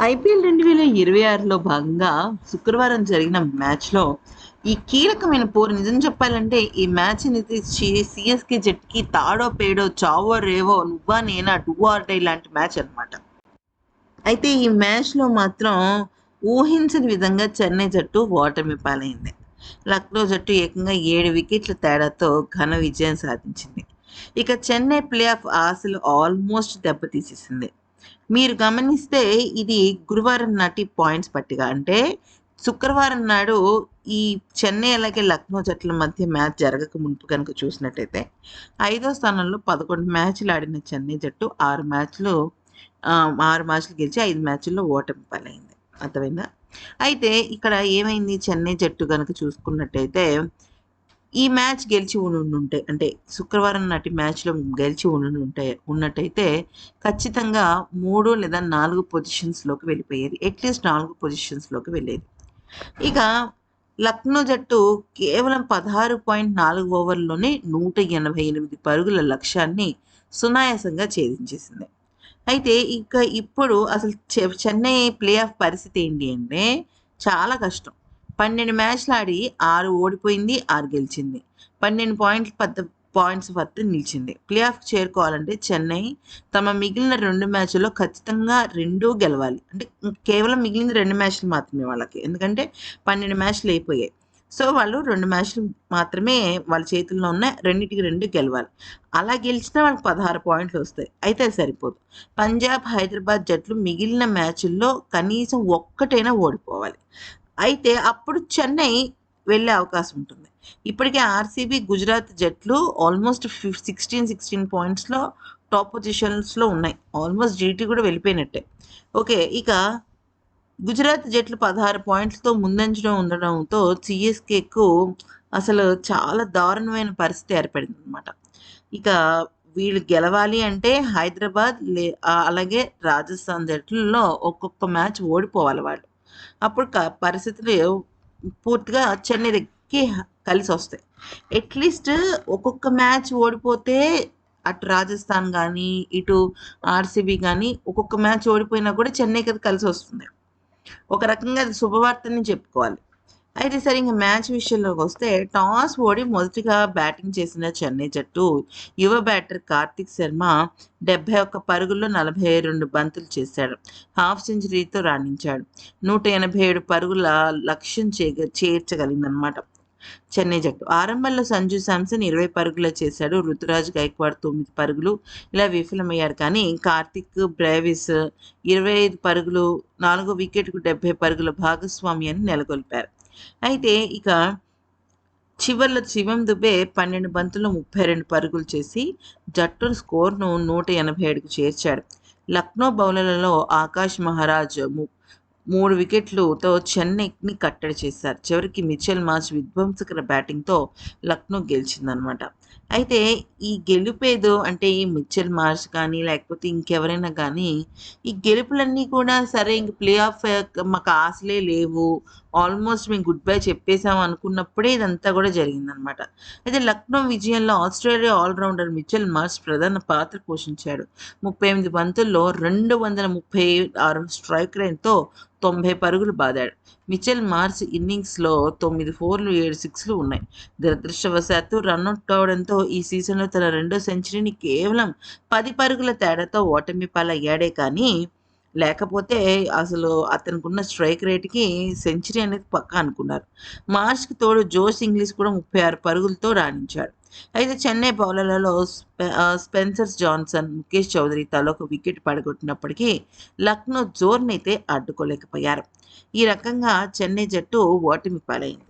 IPL 2026లో భాగంగా శుక్రవారం జరిగిన మ్యాచ్‌లో ఈ కీలకమైన పోరు నిజం చెప్పాలంటే ఈ మ్యాచ్ అనేది సీఎస్‌కే జట్టుకి తాడో పేడో చావో రేవో నువ్వా నేనా డూ ఆర్ డై లాంటి మ్యాచ్ అన్నమాట. అయితే ఈ మ్యాచ్‌లో మాత్రం ఊహించని విధంగా చెన్నై జట్టు ఓటమి పాలైంది. లక్నో జట్టు ఏకంగా 7 వికెట్ల తేడాతో ఘన విజయం సాధించింది. ఇక చెన్నై ప్లే ఆఫ్ ఆశలు ఆల్మోస్ట్ దెబ్బతీసేసింది. మీరు గమనిస్తే ఇది గురువారం నాటి పాయింట్స్ పట్టిక. అంటే శుక్రవారం నాడు ఈ చెన్నై అలాగే లక్నో జట్ల మధ్య మ్యాచ్ జరగక మునుపు గనుక చూసినట్టయితే, ఐదో స్థానంలో 11 మ్యాచ్‌లు ఆడిన చెన్నై జట్టు 6 మ్యాచ్‌లు గెలిచి 5 మ్యాచ్‌ల్లో ఓటమి పాలైంది. అర్థమైందా? అయితే ఇక్కడ ఏమైంది చెన్నై జట్టు గనుక చూసుకున్నట్టయితే, ఈ మ్యాచ్ గెలిచి ఉండుంటే అంటే శుక్రవారం నాటి మ్యాచ్‌లో గెలిచి ఉన్నట్టయితే ఖచ్చితంగా 3 లేదా 4 పొజిషన్స్‌లోకి వెళ్ళిపోయేది. అట్‌లీస్ట్ 4 పొజిషన్స్‌లోకి వెళ్ళేది. ఇక లక్నో జట్టు కేవలం 16.4 ఓవర్‌లోనే 188 పరుగుల లక్ష్యాన్ని సునాయాసంగా ఛేదించేసింది. అయితే ఇప్పుడు అసలు చెన్నై ప్లే ఆఫ్ పరిస్థితి ఏంటి అంటే చాలా కష్టం. 12 మ్యాచ్‌లు ఆడి 6 ఓడిపోయింది, 6 గెలిచింది. 12 పాయింట్స్ వద్ద నిలిచింది. ప్లే ఆఫ్‌కి చేరుకోవాలంటే చెన్నై తమ మిగిలిన 2 మ్యాచ్‌ల్లో ఖచ్చితంగా 2 గెలవాలి. అంటే కేవలం మిగిలింది 2 మ్యాచ్‌లు మాత్రమే వాళ్ళకి. ఎందుకంటే 12 మ్యాచ్‌లు అయిపోయాయి. సో, వాళ్ళు 2 మ్యాచ్‌లు మాత్రమే వాళ్ళ చేతుల్లో ఉన్నాయి. రెండిటికి 2 గెలవాలి. అలా గెలిచినా వాళ్ళకి 16 పాయింట్లొస్తాయి. అయితే అది సరిపోదు. పంజాబ్, హైదరాబాద్ జట్లు మిగిలిన మ్యాచుల్లో కనీసం ఒక్కటైనా ఓడిపోవాలి. అయితే అప్పుడు చెన్నై వెళ్ళే అవకాశం ఉంటుంది. ఇప్పటికే ఆర్‌సీబీ, గుజరాత్ జట్లు ఆల్మోస్ట్ 16 పాయింట్స్‌లో టాప్ పొజిషన్స్‌లో ఉన్నాయి. ఆల్మోస్ట్ జీటీ కూడా వెళ్ళిపోయినట్టే. ఓకే. ఇక గుజరాత్ జట్లు 16 పాయింట్లతో ముందంజలో ఉండడంతో సీఎస్‌కేకు అసలు చాలా దారుణమైన పరిస్థితి ఏర్పడిందనమాట. ఇక వీళ్ళు గెలవాలి అంటే హైదరాబాద్ అలాగే రాజస్థాన్ జట్లలో ఒక్కొక్క మ్యాచ్ ఓడిపోవాలి వాళ్ళు. అప్పుడు పరిస్థితులు పూర్తిగా చెన్నై దగ్గరికి కలిసొస్తాయి. అట్‌లీస్ట్ ఒక్కొక్క మ్యాచ్ ఓడిపోతే అటు రాజస్థాన్ గానీ, ఇటు ఆర్‌సీబీ గానీ ఒక్కొక్క మ్యాచ్ ఓడిపోయినా కూడా చెన్నైకి అది కలిసొస్తుంది. ఒక రకంగా అది శుభవార్తనే చెప్పుకోవాలి. అయితే సరే ఇంక మ్యాచ్ విషయంలోకొస్తే టాస్ ఓడి మొదటిగా బ్యాటింగ్ చేసిన చెన్నై జట్టు యువ బ్యాటర్ కార్తిక్ శర్మ 71 పరుగుల్లో 42 బంతులు చేశాడు. హాఫ్ సెంచరీతో రాణించాడు. 187 పరుగుల లక్ష్యం చేర్చగలిగిందనమాట చెన్నై జట్టు. ఆరంభంలో సంజు శాంసన్ 20 పరుగులే చేశాడు. రుతురాజ్ గైక్వాడ్ 9 పరుగులు ఇలా విఫలమయ్యారు. కానీ కార్తిక్ బ్రేవిస్ 25 పరుగులు, 4 వికెట్‌కు 70 పరుగుల భాగస్వామ్యాన్ని నెలకొల్పారు. అయితే ఇక చివర్లో శివం దుబే 12 బంతుల్లో 32 పరుగులు చేసి జట్టు స్కోర్‌ను 187కు చేర్చాడు. లక్నో బౌలర్లలో ఆకాష్ మహారాజ్ 3 వికెట్లతో చెన్నైని కట్టడి చేశారు. చివరికి మిచెల్ మార్ష్ విధ్వంసకర బ్యాటింగ్‌తో లక్నో గెలిచిందనమాట. అయితే ఈ గెలుపేదో అంటే ఈ మిచెల్ మార్ష్ కానీ, లేకపోతే ఇంకెవరైనా గానీ, ఈ గెలుపులన్నీ కూడా సరే ఇంక ప్లే ఆఫ్ మాకు ఆశలే లేవు. ఆల్మోస్ట్ మేము గుడ్ బై చెప్పేసాం అనుకున్నప్పుడే ఇదంతా కూడా జరిగిందనమాట. అయితే లక్నో విజయంలో ఆస్ట్రేలియా ఆల్రౌండర్ మిచెల్ మార్ష్ ప్రధాన పాత్ర పోషించాడు. 38 బంతుల్లో 236 స్ట్రైక్ రేట్‌తో 90 పరుగులు బాదాడు. మిచెల్ మార్ష్ ఇన్నింగ్స్‌లో 9 ఫోర్లు, 7 సిక్స్‌లు ఉన్నాయి. దురదృష్టవశాత్తు రనౌట్ కావడంతో ఈ సీజన్‌లో తన రెండో సెంచరీని కేవలం 10 పరుగుల తేడాతో ఓటమి పాలయ్యాడే కానీ, లేకపోతే అసలు అతనికున్న స్ట్రైక్ రేట్‌కి సెంచరీ అనేది పక్కా అనుకున్నారు. మార్ష్‌కి తోడు జోష్ ఇంగ్లీష్ కూడా 36 పరుగులతో రాణించాడు. అయితే చెన్నై బౌలర్లలో స్పెన్సర్ జాన్సన్, ముఖేష్ చౌదరి తలా ఒక వికెట్ పడగొట్టినప్పటికీ లక్నో జోరునైతే అడ్డుకోలేకపోయారు. ఈ రకంగా చెన్నై జట్టు ఓటమి పాలైంది.